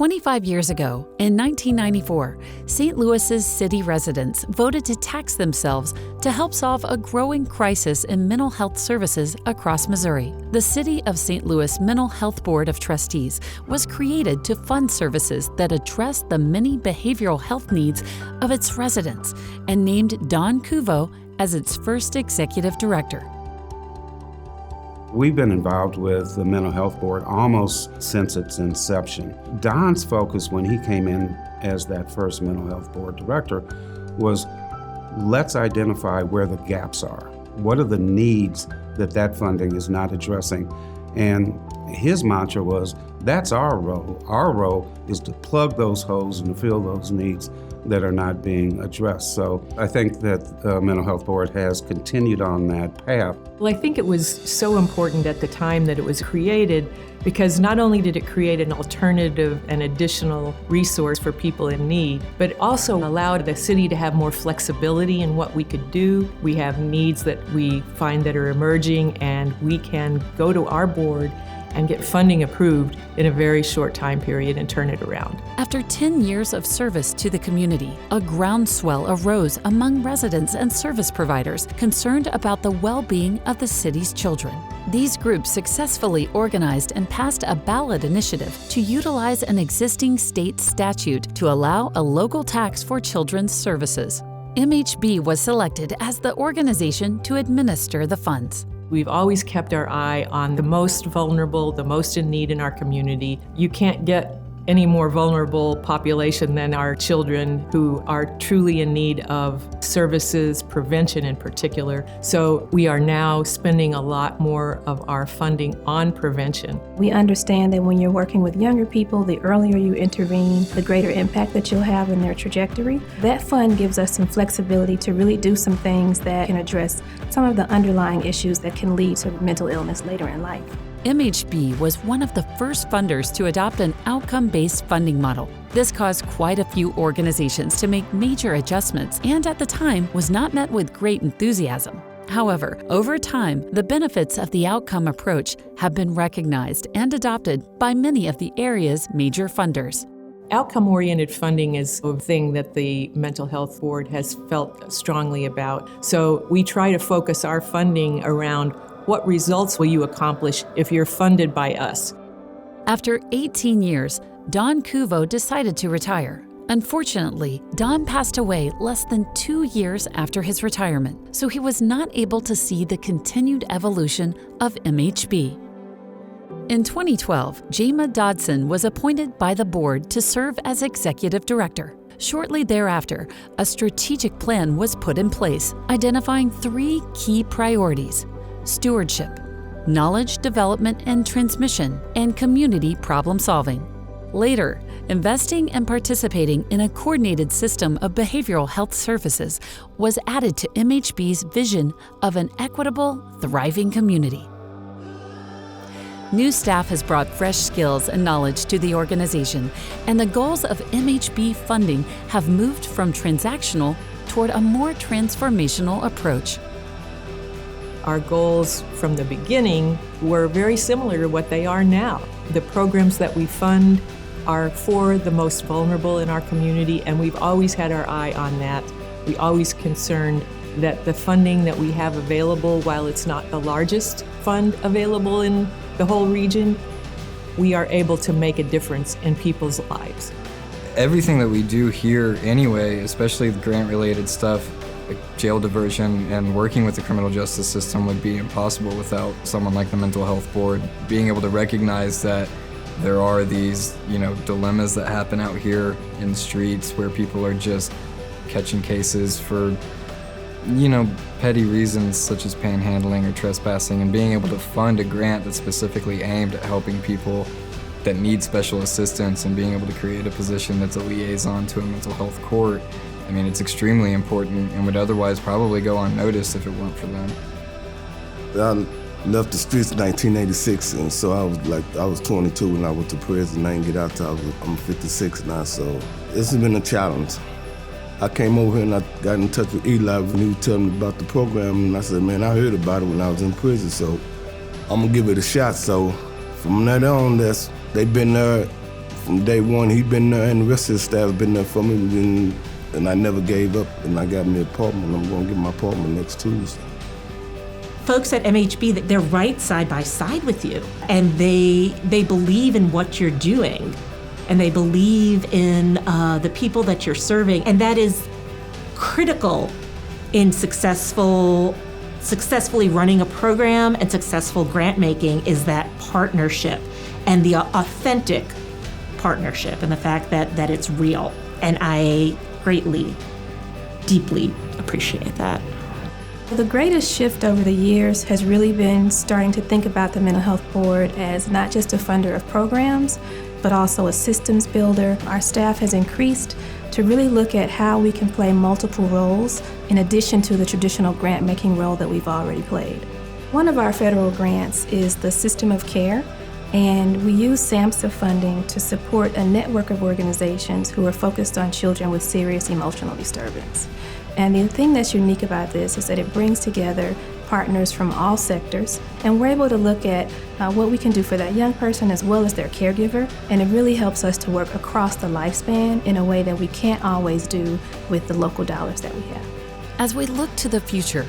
25 years ago, in 1994, St. Louis's city residents voted to tax themselves to help solve a growing crisis in mental health services across Missouri. The City of St. Louis Mental Health Board of Trustees was created to fund services that address the many behavioral health needs of its residents and named Don Cuvo as its first executive director. We've been involved with the Mental Health Board almost since its inception. Don's focus when he came in as that first Mental Health Board director was, let's identify where the gaps are. What are the needs that funding is not addressing? And his mantra was, that's our role. Our role is to plug those holes and to fill those needs that are not being addressed. So I think that the Mental Health Board has continued on that path. Well, I think it was so important at the time that it was created because not only did it create an alternative and additional resource for people in need, but it also allowed the city to have more flexibility in what we could do. We have needs that we find that are emerging, and we can go to our board and get funding approved in a very short time period and turn it around. After 10 years of service to the community, a groundswell arose among residents and service providers concerned about the well-being of the city's children. These groups successfully organized and passed a ballot initiative to utilize an existing state statute to allow a local tax for children's services. MHB was selected as the organization to administer the funds. We've always kept our eye on the most vulnerable, the most in need in our community. You can't get any more vulnerable population than our children who are truly in need of services, prevention in particular. So we are now spending a lot more of our funding on prevention. We understand that when you're working with younger people, the earlier you intervene, the greater impact that you'll have in their trajectory. That fund gives us some flexibility to really do some things that can address some of the underlying issues that can lead to mental illness later in life. MHB was one of the first funders to adopt an outcome-based funding model. This caused quite a few organizations to make major adjustments and at the time was not met with great enthusiasm. However, over time, the benefits of the outcome approach have been recognized and adopted by many of the area's major funders. Outcome-oriented funding is a thing that the Mental Health Board has felt strongly about. So we try to focus our funding around what results will you accomplish if you're funded by us? After 18 years, Don Cuvo decided to retire. Unfortunately, Don passed away less than 2 years after his retirement, so he was not able to see the continued evolution of MHB. In 2012, Jama Dodson was appointed by the board to serve as executive director. Shortly thereafter, a strategic plan was put in place, identifying 3 key priorities: stewardship, knowledge development and transmission, and community problem solving. Later, investing and participating in a coordinated system of behavioral health services was added to MHB's vision of an equitable, thriving community. New staff has brought fresh skills and knowledge to the organization, and the goals of MHB funding have moved from transactional toward a more transformational approach. Our goals from the beginning were very similar to what they are now. The programs that we fund are for the most vulnerable in our community, and we've always had our eye on that. We always concerned that the funding that we have available, while it's not the largest fund available in the whole region, we are able to make a difference in people's lives. Everything that we do here anyway, especially the grant-related stuff, like jail diversion and working with the criminal justice system, would be impossible without someone like the Mental Health Board. Being able to recognize that there are these, dilemmas that happen out here in the streets where people are just catching cases for, petty reasons such as panhandling or trespassing, and being able to fund a grant that's specifically aimed at helping people that need special assistance and being able to create a position that's a liaison to a mental health court. I mean, it's extremely important and would otherwise probably go unnoticed if it weren't for them. I left the streets in 1986, and so I was 22 when I went to prison. I didn't get out till I'm 56 now, so this has been a challenge. I came over here and I got in touch with Eli when he was telling me about the program, and I said, man, I heard about it when I was in prison, so I'm gonna give it a shot. So from that on, they've been there From day one, he been there, and the rest of the staff been there for me, and I never gave up, and I got me an apartment. I'm gonna get my apartment next Tuesday. Folks at MHB, they're right side by side with you, and they believe in what you're doing, and they believe in the people that you're serving, and that is critical in successfully running a program and successful grant making, is that partnership and the authentic partnership, and the fact that it's real. And I greatly, deeply appreciate that. The greatest shift over the years has really been starting to think about the Mental Health Board as not just a funder of programs, but also a systems builder. Our staff has increased to really look at how we can play multiple roles in addition to the traditional grant-making role that we've already played. One of our federal grants is the System of Care, and we use SAMHSA funding to support a network of organizations who are focused on children with serious emotional disturbance. And the thing that's unique about this is that it brings together partners from all sectors, and we're able to look at what we can do for that young person as well as their caregiver, and it really helps us to work across the lifespan in a way that we can't always do with the local dollars that we have. As we look to the future,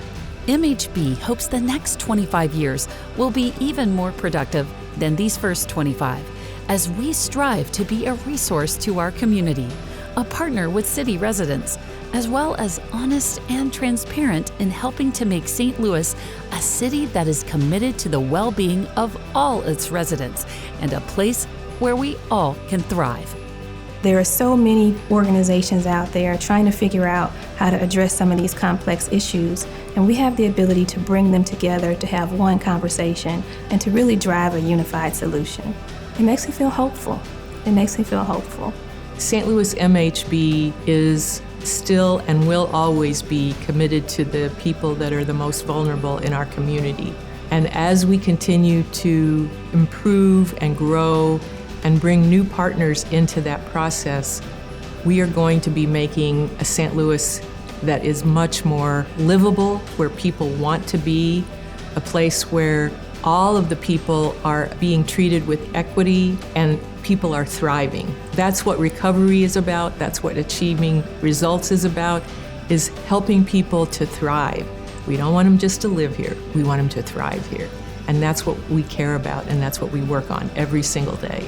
MHB hopes the next 25 years will be even more productive than these first 25, as we strive to be a resource to our community, a partner with city residents, as well as honest and transparent in helping to make St. Louis a city that is committed to the well-being of all its residents and a place where we all can thrive. There are so many organizations out there trying to figure out how to address some of these complex issues, and we have the ability to bring them together to have one conversation and to really drive a unified solution. It makes me feel hopeful. It makes me feel hopeful. St. Louis MHB is still and will always be committed to the people that are the most vulnerable in our community. And as we continue to improve and grow and bring new partners into that process, we are going to be making a St. Louis that is much more livable, where people want to be, a place where all of the people are being treated with equity and people are thriving. That's what recovery is about. That's what achieving results is about, is helping people to thrive. We don't want them just to live here. We want them to thrive here. And that's what we care about, and that's what we work on every single day.